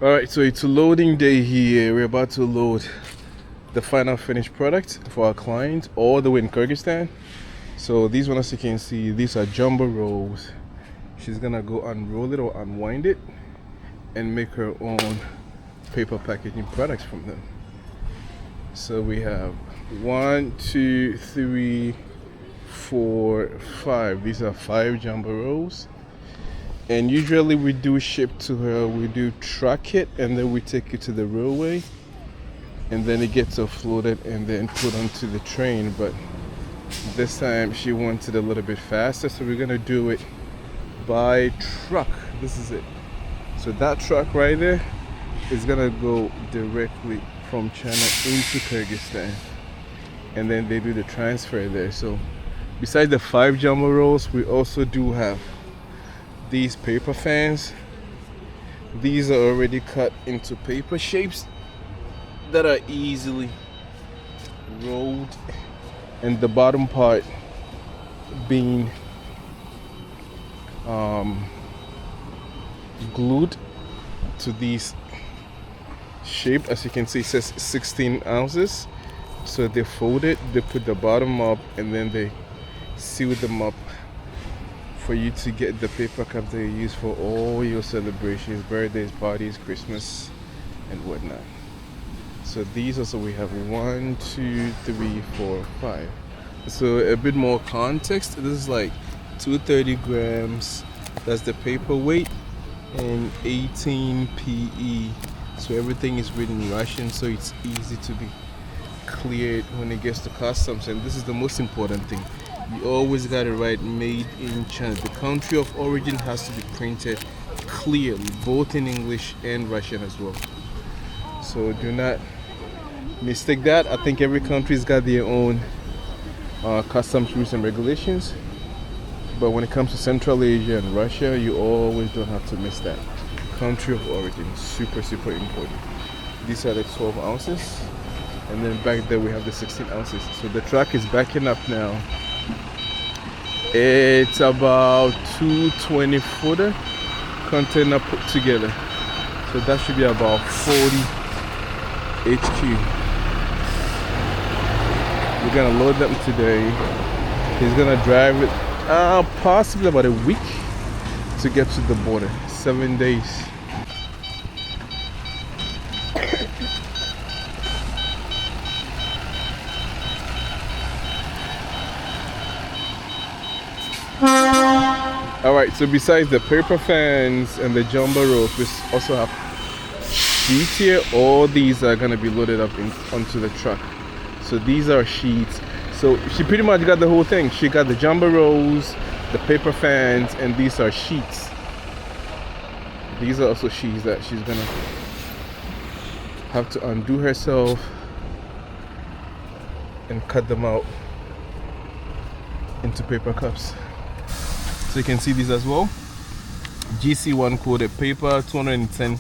Alright, so it's a loading day here. We're about to load the final finished product for our client all the way in Kyrgyzstan. So these ones, as you can see, these are jumbo rolls. She's gonna go unroll it or unwind it and make her own paper packaging products from them. So we have 1, 2, 3, 4, 5. These are 5 jumbo rolls. And usually we do ship to her, we do truck it, and then we take it to the railway, and then it gets offloaded and then put onto the train. But this time she wanted a little bit faster, so we're gonna do it by truck. This is it. So that truck right there is gonna go directly from China into Kyrgyzstan, and then they do the transfer there. So besides the 5 jumbo rolls, we also do have these paper fans. These are already cut into paper shapes that are easily rolled, and the bottom part being glued to these shape. As you can see, it says 16 ounces. So they fold it, they put the bottom up, and then they seal them up for you to get the paper cups that you use for all your celebrations, birthdays, parties, Christmas, and whatnot. So these also we have 1, 2, 3, 4, 5. So a bit more context. This is like 230 grams. That's the paper weight, and 18 PE. So everything is written in Russian, so it's easy to be cleared when it gets to customs. And this is the most important thing. You always got it right, made in China. The country of origin has to be printed clearly, both in English and Russian as well. So do not mistake that. I think every country's got their own customs rules and regulations. But when it comes to Central Asia and Russia, you always don't have to miss that. Country of origin, super, super important. These are the 12 ounces. And then back there we have the 16 ounces. So the truck is backing up now. It's about 220 footer container put together. So that should be about 40 HQ. We're gonna load them today. He's gonna drive it possibly about a week to get to the border. 7 days. Alright, so besides the paper fans and the jumbo rolls, we also have sheets here. All these are gonna be loaded up onto the truck. So these are sheets. So she pretty much got the whole thing. She got the jumbo rolls, the paper fans, and these are sheets. These are also sheets that she's gonna have to undo herself and cut them out into paper cups. So you can see these as well. GC1 coated paper, 210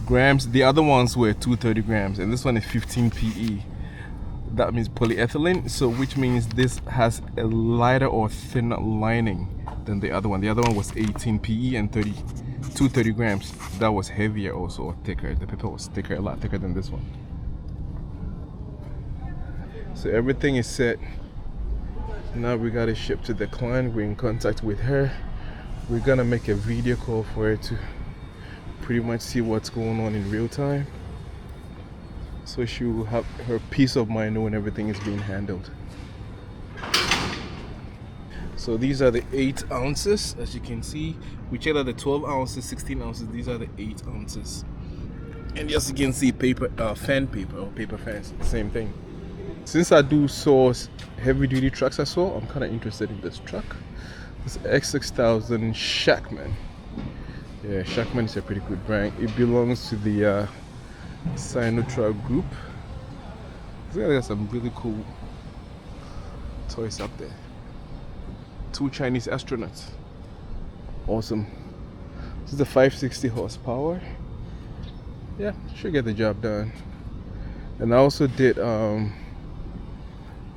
grams. The other ones were 230 grams, and this one is 15 PE. That means polyethylene, so which means this has a lighter or thinner lining than the other one. The other one was 18 PE and 230 grams. That was heavier also, or thicker. The paper was thicker, a lot thicker than this one. So everything is set. Now we gotta ship to the client. We're in contact with her. We're gonna make a video call for her to pretty much see what's going on in real time, so she will have her peace of mind knowing everything is being handled. So these are the 8 ounces. As you can see, we checked out the 12 ounces, 16 ounces. These are the 8 ounces. And as you can see, paper, fan paper or paper fans, same thing. Since I do source heavy duty trucks as well, I'm kind of interested in this truck. This X6000 Shipment. Yeah, Shipment is a pretty good brand. It belongs to the Sino-Truck group. There's some really cool toys up there. 2 Chinese astronauts. Awesome. This is the 560 horsepower. Yeah, should get the job done. And I also did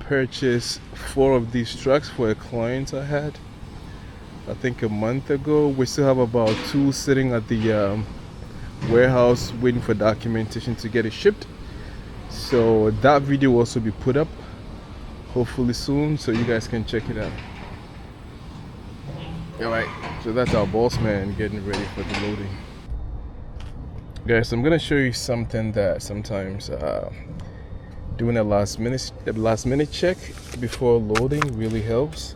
purchase 4 of these trucks for a client I had, I think a month ago. We still have about 2 sitting at the warehouse waiting for documentation to get it shipped. So that video will also be put up hopefully soon, so you guys can check it out. Alright, so that's our boss man getting ready for the loading. Guys, I'm gonna show you something that sometimes doing a last minute check before loading really helps.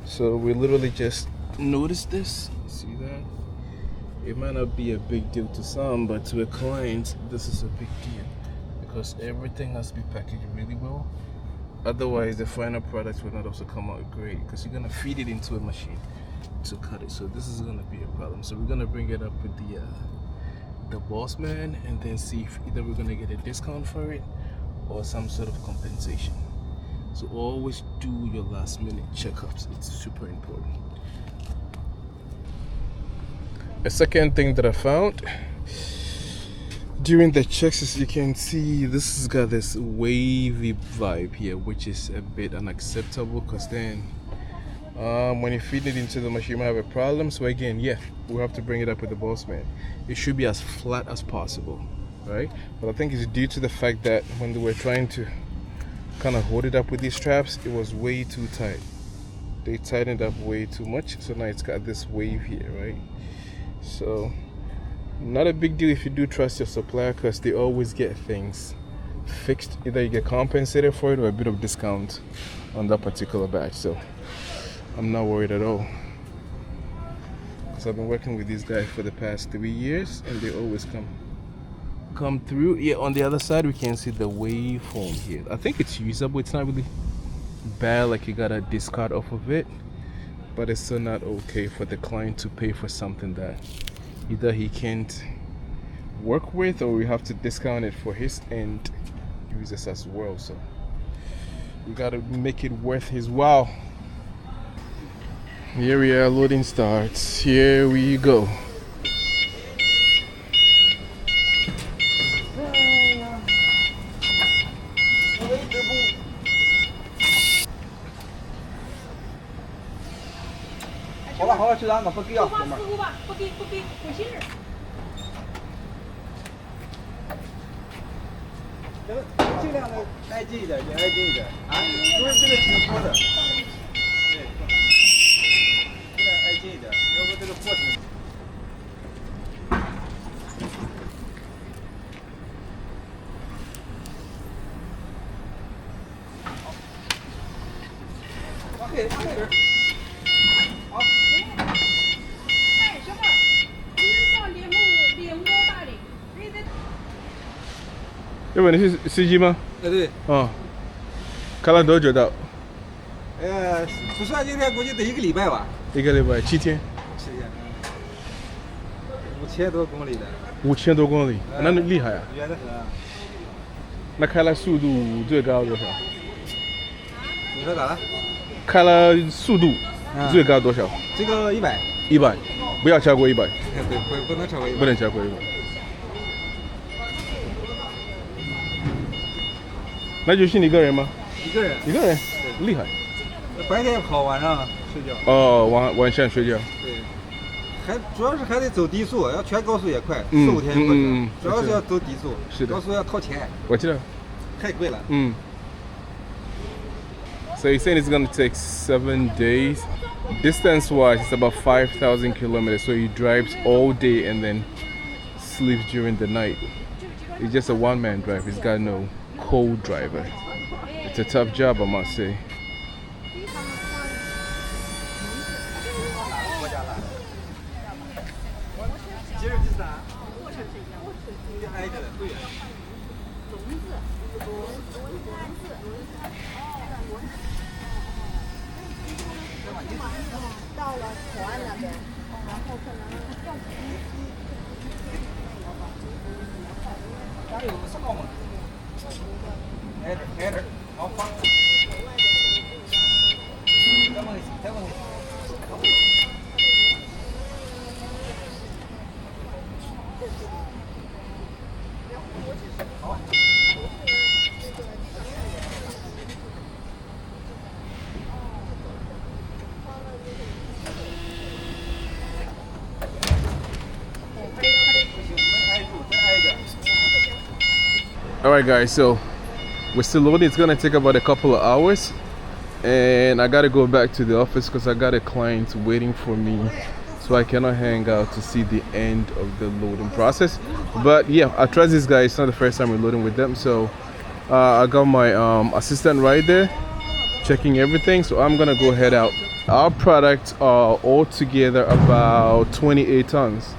So we literally just noticed this. See that? It might not be a big deal to some, but to a client, this is a big deal because everything has to be packaged really well. Otherwise, the final product will not also come out great because you're gonna feed it into a machine to cut it. So this is gonna be a problem. So we're gonna bring it up with the boss man and then see if either we're gonna get a discount for it or some sort of compensation. So always do your last minute checkups. It's super important. A second thing that I found during the checks is you can see this has got this wavy vibe here, which is a bit unacceptable because then when you feed it into the machine you might have a problem. So again, yeah, we have to bring it up with the boss man. It should be as flat as possible, right? But I think it's due to the fact that when they were trying to kind of hold it up with these straps, it was way too tight. They tightened up way too much, so now it's got this wave here, right? So not a big deal if you do trust your supplier because they always get things fixed. Either you get compensated for it or a bit of discount on that particular batch. So I'm not worried at all because I've been working with these guys for the past 3 years and they always come through. Yeah, on the other side we can see the waveform here. I think it's usable. It's not really bad, like you gotta discard off of it, but it's still not okay for the client to pay for something that either he can't work with or we have to discount it for his end users as well. So we gotta make it worth his while. Here we are, loading starts. Here we go.好了，去拿吧，不给啊，哥们儿。不吧，不给，不信任。这个尽量的挨近一点，也挨近一点啊，不是这个挺多的。对，尽量挨近一点，要不这个过程。往黑边儿。好。哎，小妹儿，你到猎物大的，你得。要不你是司机吗？对。哦。开了多久到？不算今天，估计得1个礼拜吧。1个礼拜，7天。7天。5000多公里的。5000多公里，那厉害啊！远得很。那开了速度最高多少？你说咋了？开了速度最高多少？这个100。100，不要超过100。对，不能超过100。不能超过100。那就是你一个人吗？一个人。一个人，厉害。白天跑，晚上睡觉。哦，晚上睡觉。对，主要是还得走低速，要全高速也快，4、5天过去。主要是要走低速，是的，高速要掏钱。我知道。太贵了。So he's saying it's gonna take 7 days. Distance-wise, it's about 5,000 kilometers. So he drives all day and then sleeps during the night. It's just a one-man drive. He's got no co-driver. It's a tough job, I must say. All right, guys, so we're still loading. It's gonna take about a couple of hours, and I gotta go back to the office because I got a client waiting for me, so I cannot hang out to see the end of the loading process. But yeah, I trust these guys. It's not the first time we're loading with them, so I got my assistant right there checking everything, so I'm gonna go head out. Our products are all together about 28 tons,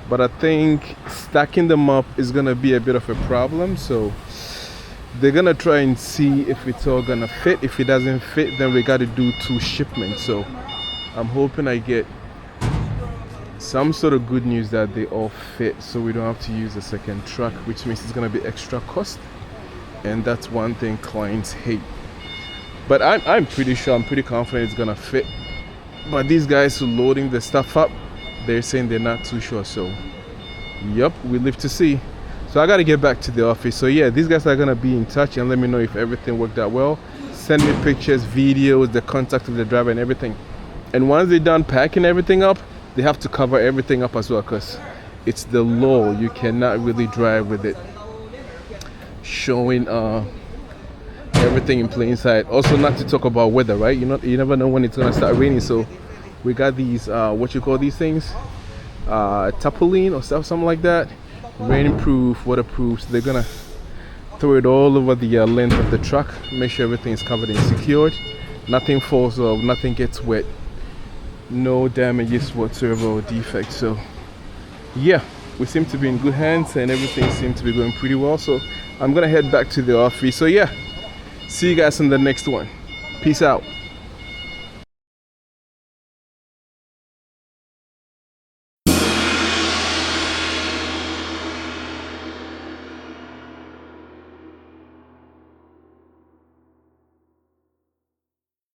but I think stacking them up is gonna be a bit of a problem, so they're gonna try and see if it's all gonna fit. If it doesn't fit, then we gotta do 2 shipments. So I'm hoping I get some sort of good news that they all fit, so we don't have to use a second truck, which means it's gonna be extra cost, and that's one thing clients hate. But I'm pretty sure, I'm pretty confident it's gonna fit. But these guys who loading the stuff up, they're saying they're not too sure. So yep, we live to see. So I gotta get back to the office. So yeah, these guys are gonna be in touch and let me know if everything worked out well. Send me pictures, videos, the contact of the driver and everything. And once they're done packing everything up, they have to cover everything up as well, because it's the law. You cannot really drive with it showing everything in plain sight. Also, not to talk about weather, right? You never know when it's gonna start raining. So we got these what you call these things, tarpaulin or something like that, rainproof, waterproof. So they're gonna throw it all over the length of the truck, make sure everything is covered and secured, nothing falls off, nothing gets wet, no damages whatsoever or defects. So yeah, we seem to be in good hands and everything seems to be going pretty well. So I'm gonna head back to the office. So yeah, see you guys in the next one. Peace out.